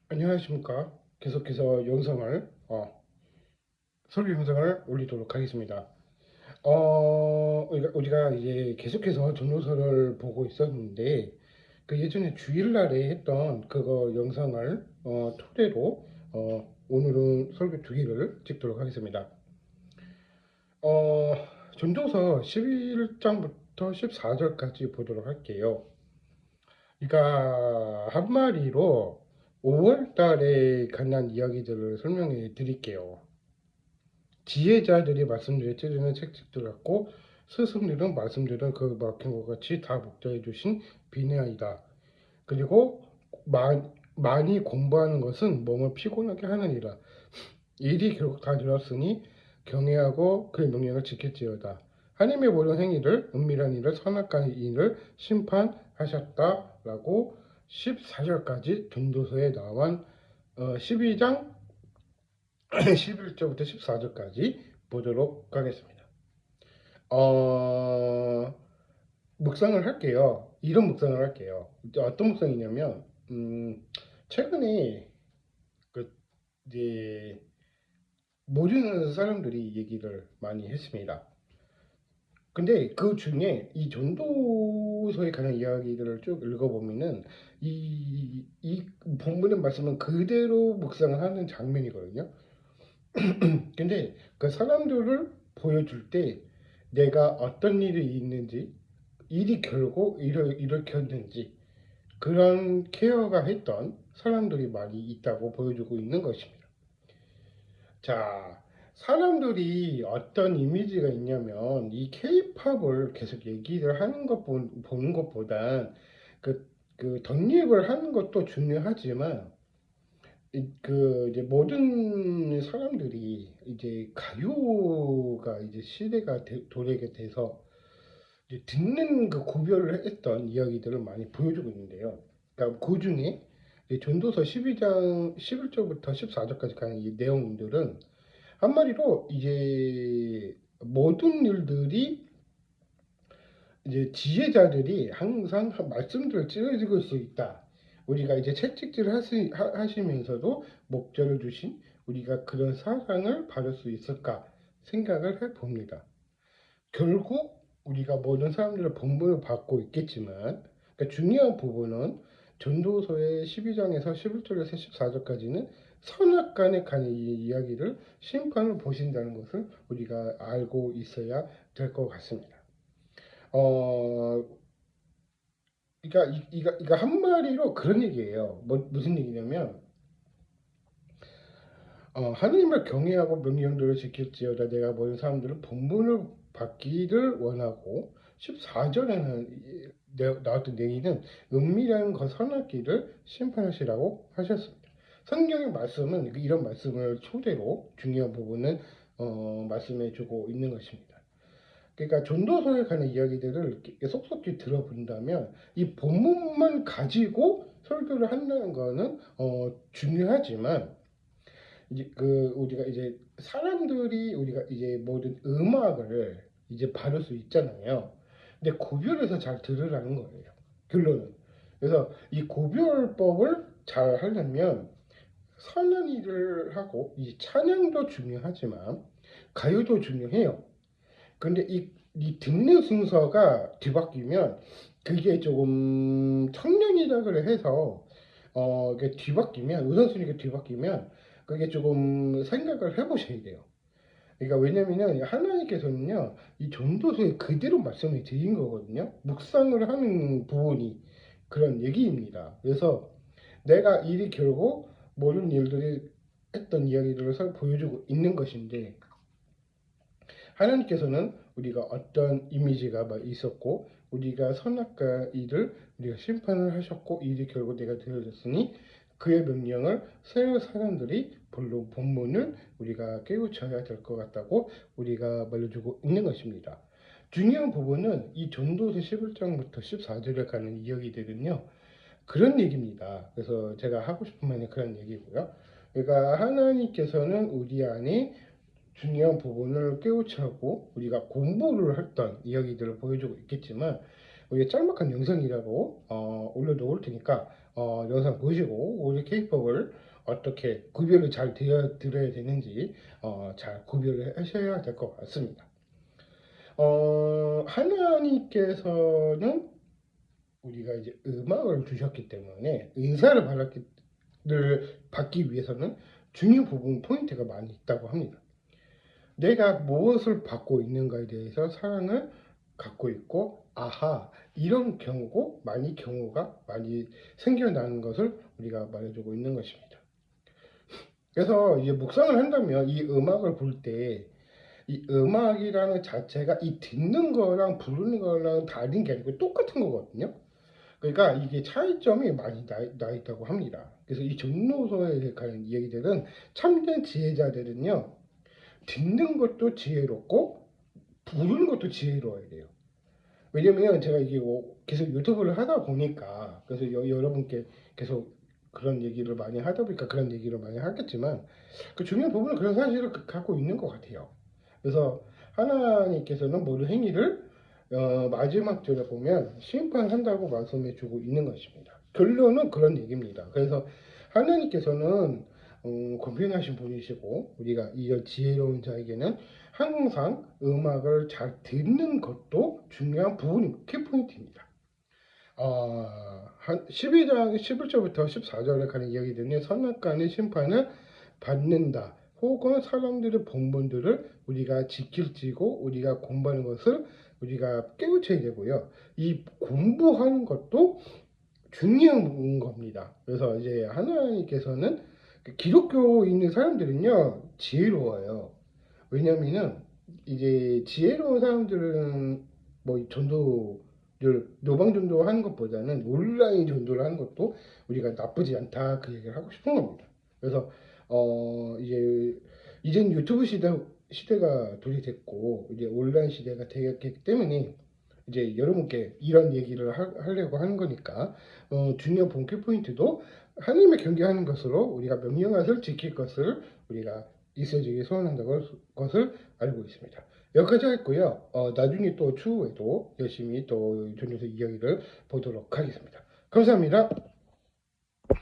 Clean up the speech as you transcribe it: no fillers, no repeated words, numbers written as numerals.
안녕하십니까. 계속해서 설교 영상을 올리도록 하겠습니다. 우리가 이제 계속해서 전도서를 보고 있었는데, 그 예전에 주일날에 했던 그거 영상을 토대로 오늘은 설교 두 개를 찍도록 하겠습니다. 어, 전도서 11장부터 14절까지 보도록 할게요. 그러니까 한마디로 5월 달에 관한 이야기들을 설명해 드릴게요. 지혜자들이 말씀드린 찌르는 책찍들 같고 스승들은 말씀드린 그 막힌 것 같이 다 목자해 주신 비내아이다. 그리고 많이 공부하는 것은 몸을 피곤하게 하느니라. 일이 결국 다 되었으니 경외하고 그의 명령을 지킬지어다. 하나님의 모든 행위를 은밀한 일을 선악한 일을 심판하셨다라고 14절까지 전도서에 나온 12장 11절부터 14절까지 보도록 하겠습니다. 어, 묵상을 할게요. 이런 묵상을 할게요. 어떤 묵상이냐면 최근에 그 이제 모르는 사람들이 얘기를 많이 했습니다. 근데 그 중에 이 전도서에 관한 이야기들을 쭉 읽어보면은 이 본문의 말씀은 그대로 묵상을 하는 장면이거든요. 근데 그 사람들을 보여줄 때 내가 어떤 일이 있는지, 일이 결국 일으켰는지 그런 케어가 했던 사람들이 많이 있다고 보여주고 있는 것입니다. 자, 사람들이 어떤 이미지가 있냐면 이 케이팝을 계속 얘기를 하는 보는 것보단 그 덧입을 하는 것도 중요하지만 이제 모든 사람들이 이제 가요가 이제 시대가 도래게 돼서 이제 듣는 그 구별을 했던 이야기들을 많이 보여주고 있는데요. 그러니까 그 중에 전도서 12장 11절부터 14절까지 가는 이 내용들은 한마디로 이제 모든 일들이 이제 지혜자들이 항상 말씀들을 찌르고 수 있다. 우리가 이제 채찍질 하시면서도 목전을 주신 우리가 그런 사랑을 받을 수 있을까 생각을 해 봅니다. 결국 우리가 모든 사람들의 본분을 받고 있겠지만 그러니까 중요한 부분은 전도서의 12장에서 11절에서 14절까지는 선악간에 관한 이야기를 심판을 보신다는 것을 우리가 알고 있어야 될 것 같습니다. 어, 이거 한마디로 그런 얘기예요. 무슨 얘기냐면 하나님을 경외하고 명령들을 지킬지어다 내가 모든 사람들은 본분을 받기를 원하고 14절에는 나왔던 내기는 은밀한 것 선악기를 심판하시라고 하셨습니다. 성경의 말씀은 이런 말씀을 토대로 중요한 부분은 말씀해 주고 있는 것입니다. 그러니까 전도서에 관한 이야기들을 속속히 들어본다면 이 본문만 가지고 설교를 한다는 거는 중요하지만 이제 우리가 이제 사람들이 우리가 이제 모든 음악을 이제 바를 수 있잖아요. 근데 구별해서 잘 들으라는 거예요. 결론은. 그래서 이 구별법을 잘 하려면 선한 일을 하고 이 찬양도 중요하지만 가요도 중요해요. 근데 이 듣는 순서가 뒤바뀌면 그게 조금 청년이라 그래 해서 이게 뒤바뀌면 우선순위가 뒤바뀌면 그게 조금 생각을 해보셔야 돼요. 그러니까 왜냐면은 하나님께서는요 이 전도서에 그대로 말씀을 드린 거거든요. 묵상을 하는 부분이 그런 얘기입니다. 그래서 내가 일이 결국 모든 일들이 했던 이야기들을 보여주고 있는 것인데 하나님께서는 우리가 어떤 이미지가 있었고 우리가 선악과 일을 우리가 심판을 하셨고 일이 결국 내가 되어졌으니 그의 명령을 세울 사람들이 본문을 우리가 깨우쳐야 될 것 같다고 우리가 말해주고 있는 것입니다. 중요한 부분은 이 전도서 11장부터 14절에 가는 이야기들은요. 그런 얘기입니다. 그래서 제가 하고 싶은 말이 그런 얘기고요. 그러니까 하나님께서는 우리 안에 중요한 부분을 깨우치고 우리가 공부를 했던 이야기들을 보여주고 있겠지만 우리가 짤막한 영상이라고 올려놓을 테니까 영상 보시고 우리 케이팝을 어떻게 구별을 잘 드려야 되는지 잘 구별을 하셔야 될 것 같습니다. 하나님께서는 우리가 이제 음악을 주셨기 때문에 은사를 받기 위해서는 중요 부분 포인트가 많이 있다고 합니다. 내가 무엇을 받고 있는가에 대해서 사랑을 갖고 있고, 아하, 이런 경우가 많이 생겨나는 것을 우리가 말해주고 있는 것입니다. 그래서 이제 묵상을 한다면 이 음악을 볼 때 이 음악이라는 자체가 이 듣는 거랑 부르는 거랑 다른 게 아니고 똑같은 거거든요. 그러니까 이게 차이점이 많이 나 있다고 합니다. 그래서 이 전도서에 관한 이야기들은 참된 지혜자들은요, 듣는 것도 지혜롭고 부르는 것도 지혜로워야 돼요. 왜냐면 제가 이게 계속 유튜브를 하다 보니까, 그래서 여러분께 계속 그런 얘기를 많이 하다 보니까 그런 얘기를 많이 하겠지만, 그 중요한 부분은 그런 사실을 갖고 있는 것 같아요. 그래서 하나님께서는 모든 행위를 마지막 절에 보면 심판한다고 말씀해 주고 있는 것입니다. 결론은 그런 얘기입니다. 그래서 하나님께서는 공평하신 분이시고, 우리가 이런 지혜로운 자에게는 항상 음악을 잘 듣는 것도 중요한 부분이 키포인트입니다. 한 12장 11절부터 14절에 가는 이야기들은 선악간의 심판을 받는다. 혹은 사람들의 본분들을 우리가 지킬지고 우리가 공부하는 것을 우리가 깨우쳐야 되고요. 이 공부하는 것도 중요한 겁니다. 그래서 이제 하나님께서는 기독교 있는 사람들은요, 지혜로워요. 왜냐면은 이제 지혜로운 사람들은 뭐 전도를 노방 전도 하는 것보다는 온라인 전도를 하는 것도 우리가 나쁘지 않다, 그 얘기를 하고 싶은 겁니다. 그래서 이젠 유튜브 시대가 도래됐고 이제 온라인 시대가 되었기 때문에 이제 여러분께 이런 얘기를 하려고 하는 거니까 중요한 본캐 포인트도 하나님의 경계하는 것으로 우리가 명령을 지킬 것을 우리가 있어지기 소원한다는 것을 알고 있습니다. 여기까지 했고요. 나중에 또 추후에도 열심히 또 전도서 이야기를 보도록 하겠습니다. 감사합니다.